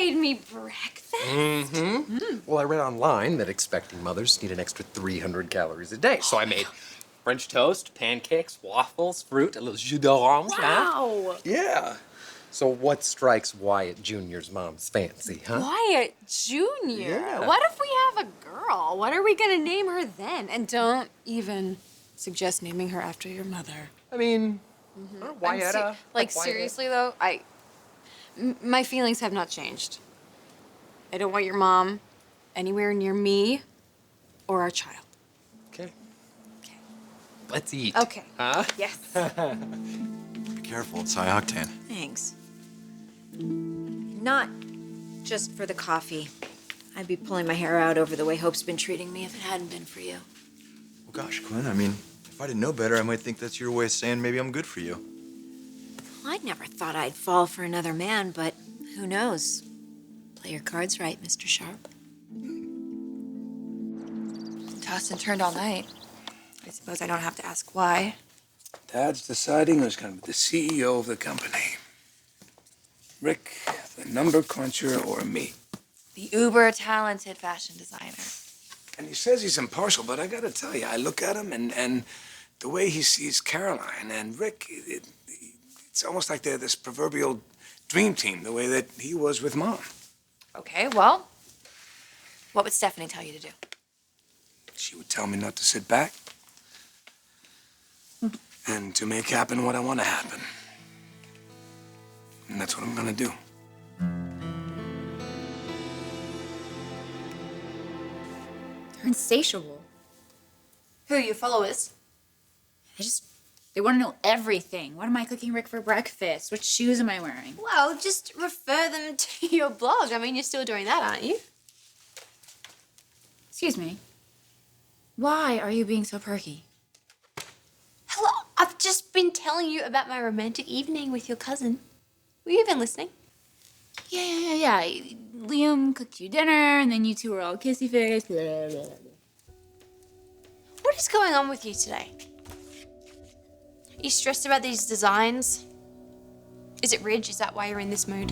made me breakfast? Well, I read online that expecting mothers need an extra 300 calories a day. So I made French toast, pancakes, waffles, fruit, a little jus d'orange. Wow. Yeah. So what strikes Wyatt Jr.'s mom's fancy, huh? Wyatt Jr. Yeah. What if we have a girl? What are we gonna name her then? And don't even suggest naming her after your mother. I mean, Wyatta. Like, Wyatt. seriously, though, my feelings have not changed. I don't want your mom anywhere near me or our child. Okay. Let's eat. Okay. Huh? Yes. Be careful, it's high octane. Thanks. Not just for the coffee. I'd be pulling my hair out over the way Hope's been treating me if it hadn't been for you. Well, gosh, Quinn, I mean, if I didn't know better, I might think that's your way of saying maybe I'm good for you. Well, I'd never thought I'd fall for another man, but who knows? Play your cards right, Mr. Sharp. Tossed and turned all night. I suppose I don't have to ask why. Dad's deciding who's going to be the CEO of the company. Rick, the number cruncher, or me. The uber-talented fashion designer. And he says he's impartial, but I gotta tell you, I look at him and the way he sees Caroline and Rick, it's almost like they're this proverbial dream team, the way that he was with Mom. Okay, well, what would Stephanie tell you to do? She would tell me not to sit back and to make happen what I want to happen. And that's what I'm gonna do. They're insatiable. Who, your followers? They want to know everything. What am I cooking Rick for breakfast? What shoes am I wearing? Well, just refer them to your blog. I mean, you're still doing that, aren't you? Excuse me. Why are you being so perky? Hello, I've just been telling you about my romantic evening with your cousin. Were you even listening? Yeah. Liam cooked you dinner, and then you two were all kissy face. What is going on with you today? Are you stressed about these designs? Is it Ridge? Is that why you're in this mood?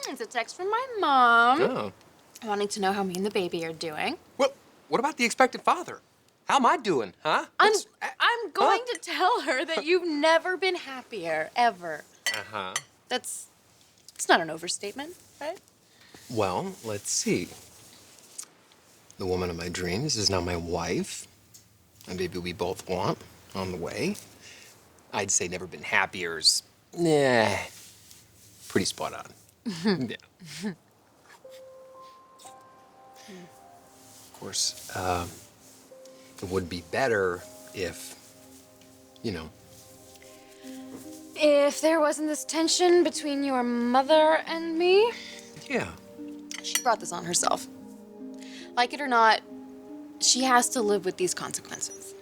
It's a text from my mom. Oh. Wanting to know how me and the baby are doing. Well, what about the expected father? How am I doing, huh? I'm going to tell her that you've never been happier, ever. Uh-huh. It's not an overstatement, right? Well, let's see. The woman of my dreams is now my wife. A baby we both want on the way. I'd say never been happier's, pretty spot on. Yeah. Of course, it would be better if, If there wasn't this tension between your mother and me, Yeah. she brought this on herself. Like it or not, she has to live with these consequences.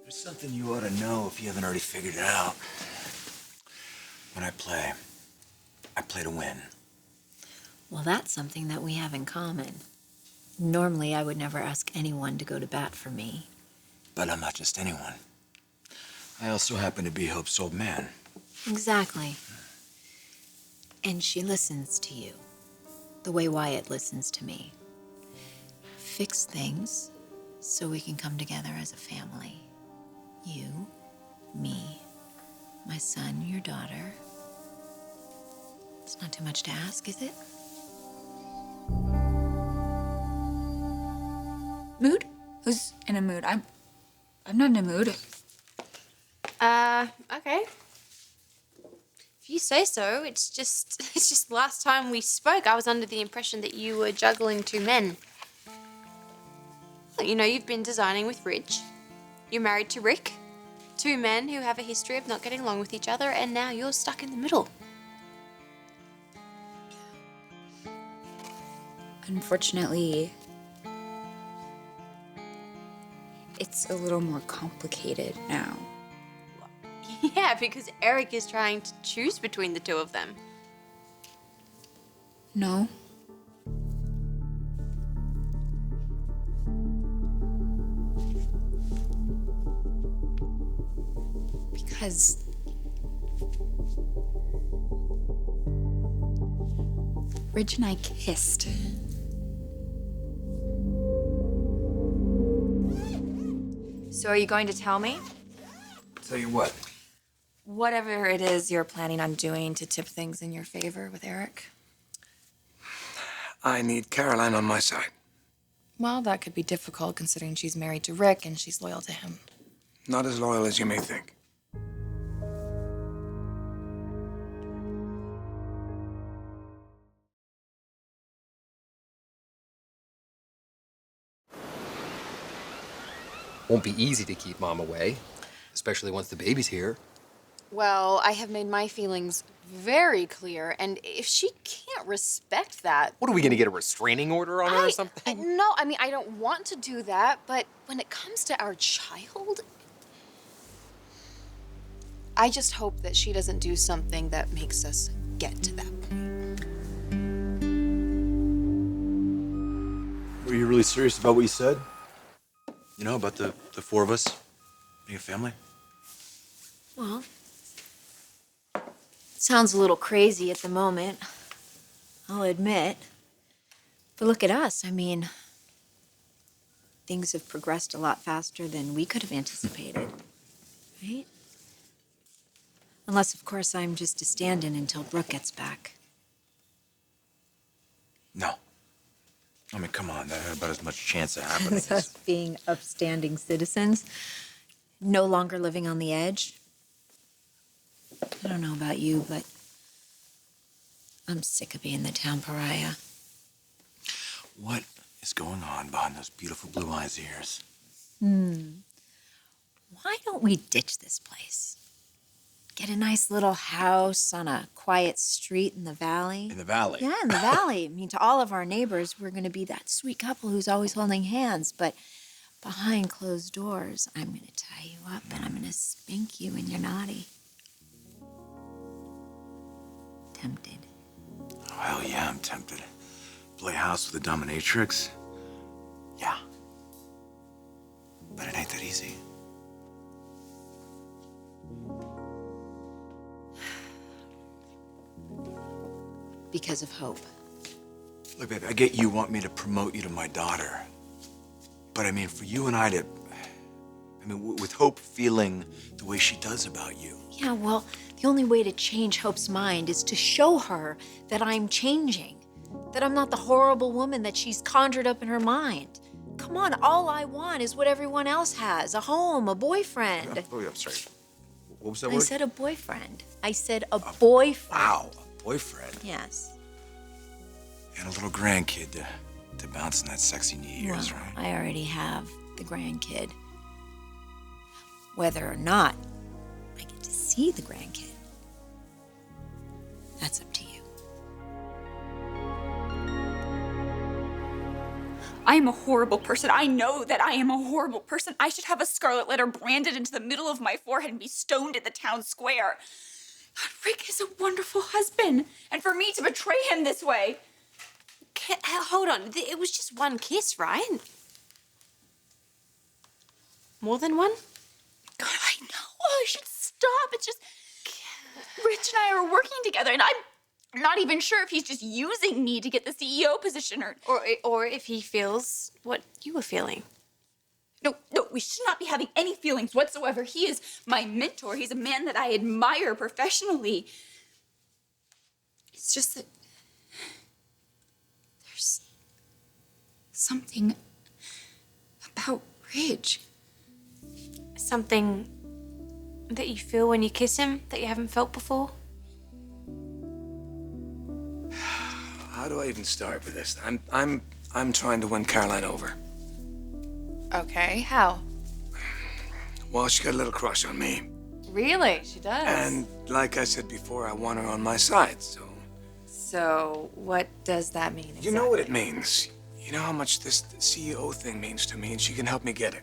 There's something you ought to know if you haven't already figured it out. When I play to win. Well, that's something that we have in common. Normally, I would never ask anyone to go to bat for me. But I'm not just anyone. I also happen to be Hope's old man. Exactly. And she listens to you, the way Wyatt listens to me. Fix things so we can come together as a family. You, me, my son, your daughter. It's not too much to ask, is it? Mood? Who's in a mood? I'm not in a mood. Okay. If you say so, it's just last time we spoke, I was under the impression that you were juggling two men. Well, you've been designing with Ridge. You're married to Rick. Two men who have a history of not getting along with each other, and now you're stuck in the middle. Unfortunately, it's a little more complicated now. Yeah, because Eric is trying to choose between the two of them. No. Because Ridge and I kissed. So are you going to tell me? Tell you what. Whatever it is you're planning on doing to tip things in your favor with Eric. I need Caroline on my side. Well, that could be difficult considering she's married to Rick and she's loyal to him. Not as loyal as you may think. Won't be easy to keep Mom away, especially once the baby's here. Well, I have made my feelings very clear, and if she can't respect that, What are we gonna get a restraining order on her or something? No, I mean, I don't want to do that, but when it comes to our child, I just hope that she doesn't do something that makes us get to that point. Were you really serious about what you said? You know, about the four of us being a family? Well, sounds a little crazy at the moment, I'll admit. But look at us. I mean, things have progressed a lot faster than we could have anticipated, right? Unless, of course, I'm just a stand-in until Brooke gets back. No. I mean, come on, that had about as much chance of happening As us being upstanding citizens, no longer living on the edge. I don't know about you, but I'm sick of being the town pariah. What is going on behind those beautiful blue eyes of yours? Why don't we ditch this place? Get a nice little house on a quiet street in the valley. In the valley? Yeah, in the valley. I mean, to all of our neighbors, we're going to be that sweet couple who's always holding hands. But behind closed doors, I'm going to tie you up and I'm going to spank you when you're naughty. Tempted. Oh, hell yeah, I'm tempted. Play house with a dominatrix? Yeah. But it ain't that easy. Because of hope. Look, baby, I get you want me to promote you to my daughter. But I mean, for you and I to... with Hope feeling the way she does about you. Yeah, well, the only way to change Hope's mind is to show her that I'm changing. That I'm not the horrible woman that she's conjured up in her mind. Come on, all I want is what everyone else has. A home, a boyfriend. Oh, I'm sorry. What was that I word? said a boyfriend. I said a boyfriend. Wow, a boyfriend. Yes. And a little grandkid to bounce in that sexy new years, Well, right? I already have the grandkid. Whether or not I get to see the grandkid, that's up to you. I am a horrible person. I know that I am a horrible person. I should have a scarlet letter branded into the middle of my forehead and be stoned at the town square. Rick is a wonderful husband. And for me to betray him this way. Hold on, it was just one kiss, right? More than one? God, I know. Oh, I should stop. It's just Rich and I are working together, and I'm not even sure if he's just using me to get the CEO position Or if he feels what you were feeling. No, we should not be having any feelings whatsoever. He is my mentor. He's a man that I admire professionally. It's just that there's something about Ridge. Something that you feel when you kiss him that you haven't felt before? How do I even start with this? I'm trying to win Caroline over. Okay, how? Well, she got a little crush on me. Really? She does. And like I said before, I want her on my side, so... So, what does that mean exactly? You know what it means. You know how much this CEO thing means to me, and she can help me get it.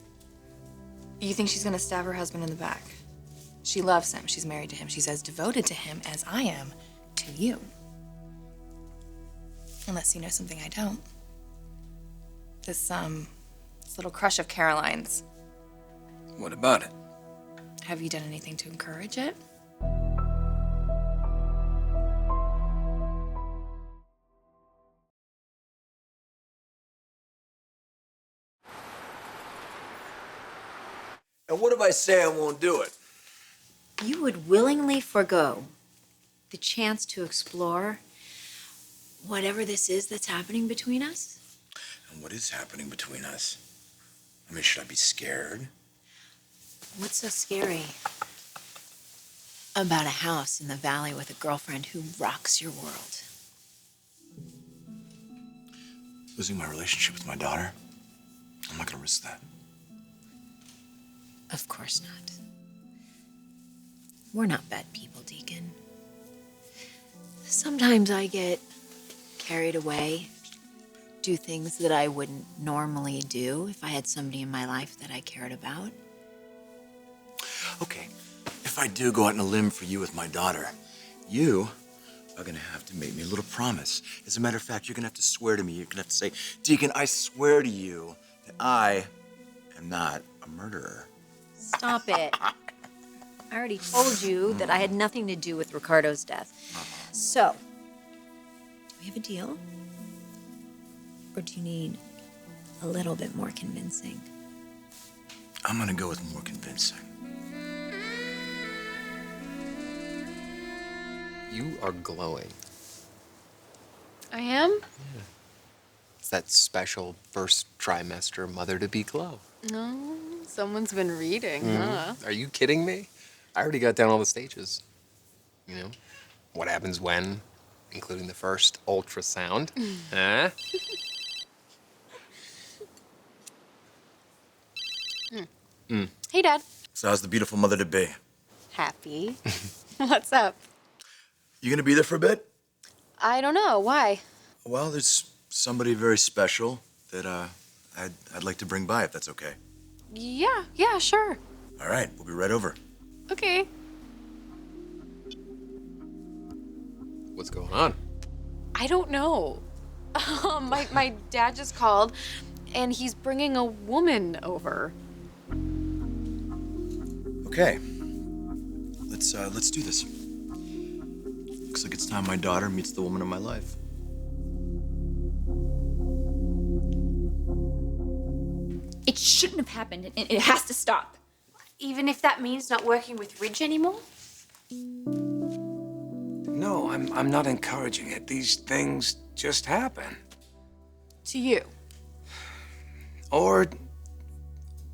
You think she's gonna stab her husband in the back? She loves him. She's married to him. She's as devoted to him as I am to you. Unless you know something I don't. This little crush of Caroline's. What about it? Have you done anything to encourage it? And what if I say I won't do it? You would willingly forego the chance to explore whatever this is that's happening between us? And what is happening between us? I mean, should I be scared? What's so scary about a house in the valley with a girlfriend who rocks your world? Losing my relationship with my daughter? I'm not gonna risk that. Of course not. We're not bad people, Deacon. Sometimes I get carried away, do things that I wouldn't normally do if I had somebody in my life that I cared about. Okay, if I do go out on a limb for you with my daughter, you are gonna have to make me a little promise. As a matter of fact, you're gonna have to swear to me. You're gonna have to say, Deacon, I swear to you that I am not a murderer. Stop it. I already told you that I had nothing to do with Ricardo's death. So, do we have a deal? Or do you need a little bit more convincing? I'm gonna go with more convincing. You are glowing. I am? It's that special first trimester mother-to-be glow. No, someone's been reading, huh? Are you kidding me? I already got down all the stages. You know, what happens when, including the first ultrasound. Huh? Hey, Dad. So how's the beautiful mother-to-be? Happy. What's up? You gonna be there for a bit? I don't know. Why? Well, there's somebody very special that I'd like to bring by, if that's okay. Yeah, sure. All right, we'll be right over. Okay. What's going on? I don't know. My dad just called, and he's bringing a woman over. Okay. Let's do this. Looks like it's time my daughter meets the woman of my life. It shouldn't have happened, and it has to stop. Even if that means not working with Ridge anymore? No, I'm not encouraging it. These things just happen. To you. Or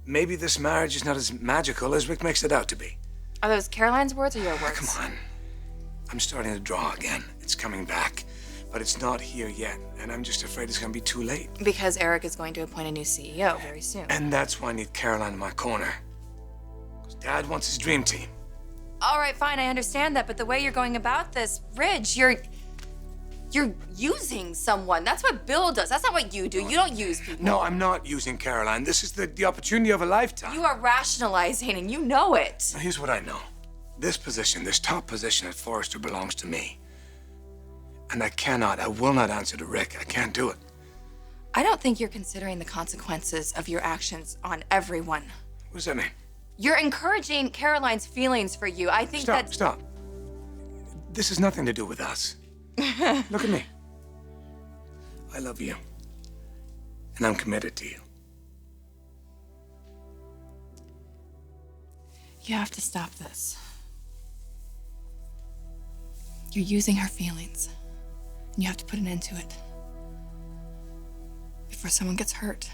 maybe this marriage is not as magical as Rick makes it out to be. Are those Caroline's words or your words? Come on. I'm starting to draw again. It's coming back. But it's not here yet, and I'm just afraid it's gonna be too late. Because Eric is going to appoint a new CEO very soon. And that's why I need Caroline in my corner. Because Dad wants his dream team. All right, fine, I understand that, but the way you're going about this, Ridge, you're using someone. That's what Bill does. That's not what you do. You don't use people. No, I'm not using Caroline. This is the opportunity of a lifetime. You are rationalizing, and you know it. Now, here's what I know. This position, this top position at Forrester belongs to me. And I will not answer to Rick. I can't do it. I don't think you're considering the consequences of your actions on everyone. What does that mean? You're encouraging Caroline's feelings for you. I think Stop. This has nothing to do with us. Look at me. I love you. And I'm committed to you. You have to stop this. You're using her feelings. And you have to put an end to it. Before someone gets hurt.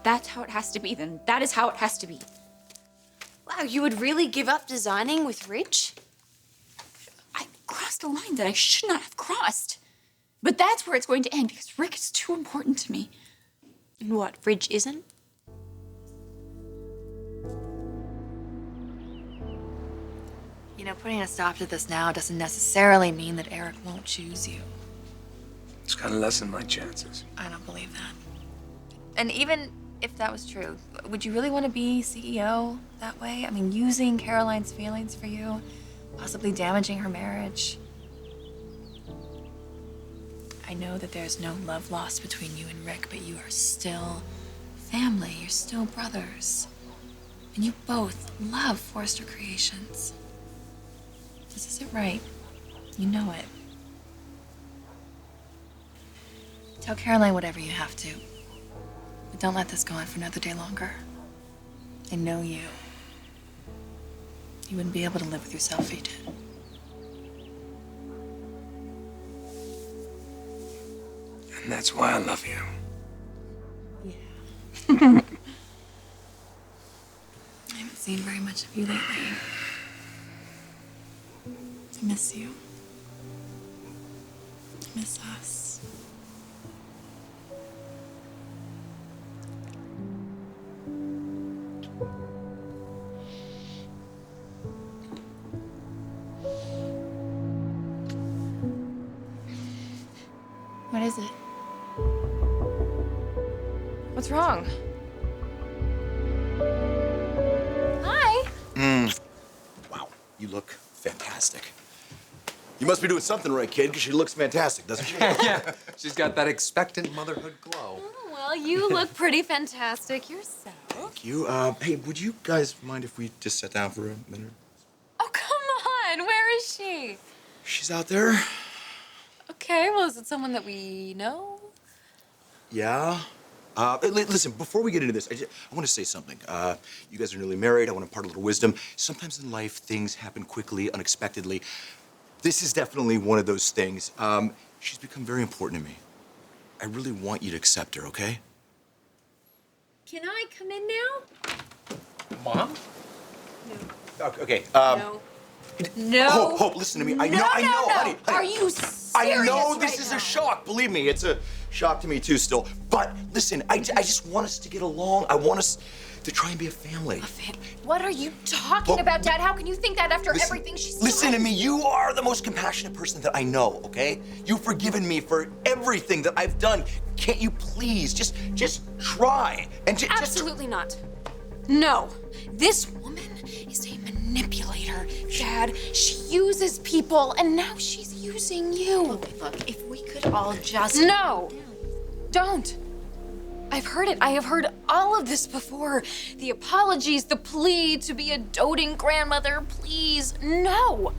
That's how it has to be, then. That is how it has to be. Wow, you would really give up designing with Ridge? I crossed a line that I should not have crossed. But that's where it's going to end because Rick is too important to me. And what, Ridge isn't? You know, putting a stop to this now doesn't necessarily mean that Eric won't choose you. It's gonna lessen my chances. I don't believe that. And even if that was true, would you really want to be CEO that way? I mean, using Caroline's feelings for you? possibly damaging her marriage. I know that there's no love lost between you and Rick, but you are still family. You're still brothers. And you both love Forrester Creations. This isn't right. You know it. Tell Caroline whatever you have to. But don't let this go on for another day longer. I know you. You wouldn't be able to live with yourself if you did. And that's why I love you. Yeah. I haven't seen very much of you lately. I miss you. I miss us. What is it? What's wrong? Hi. Wow, you look fantastic. You must be doing something right, kid, because she looks fantastic, doesn't she? Yeah, she's got that expectant motherhood glow. Oh, well, you look pretty fantastic yourself. Thank you. Hey, would you guys mind if we just sat down for a minute? Oh, come on. Where is she? She's out there. Okay, well, is it someone that we know? Yeah. Listen, before we get into this, I want to say something. You guys are newly married. I want to impart a little wisdom. Sometimes in life, things happen quickly, unexpectedly. This is definitely one of those things. She's become very important to me. I really want you to accept her, okay? Can I come in now? Mom? Okay. No. No. Hope, listen to me. I No, know, no. honey. Are you serious I know this right is now? a shock. Believe me, it's a shock to me too still. But listen, I just want us to get along. I want us to try and be a family. What are you talking Well, about, Dad? How can you think that after Listen- everything she's Listen done? to me. You are the most compassionate person that I know, okay? You've forgiven me for everything that I've done. Can't you please just try and just Absolutely not. No. This woman is a manipulator, Dad. She uses people, and now she's using you. Look, if we could all just... No. Don't. I've heard it. I have heard all of this before. The apologies, the plea to be a doting grandmother. Please, no.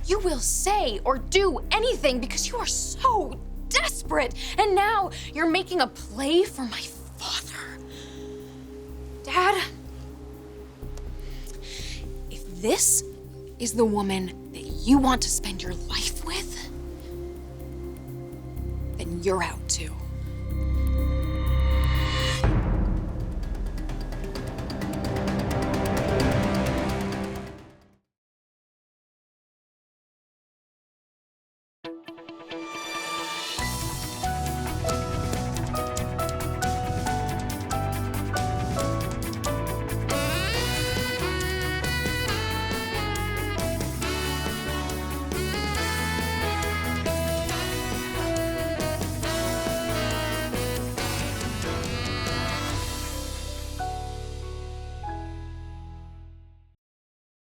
You will say or do anything because you are so desperate. And now you're making a play for my father. Dad, if this is the woman that you want to spend your life with, then you're out too.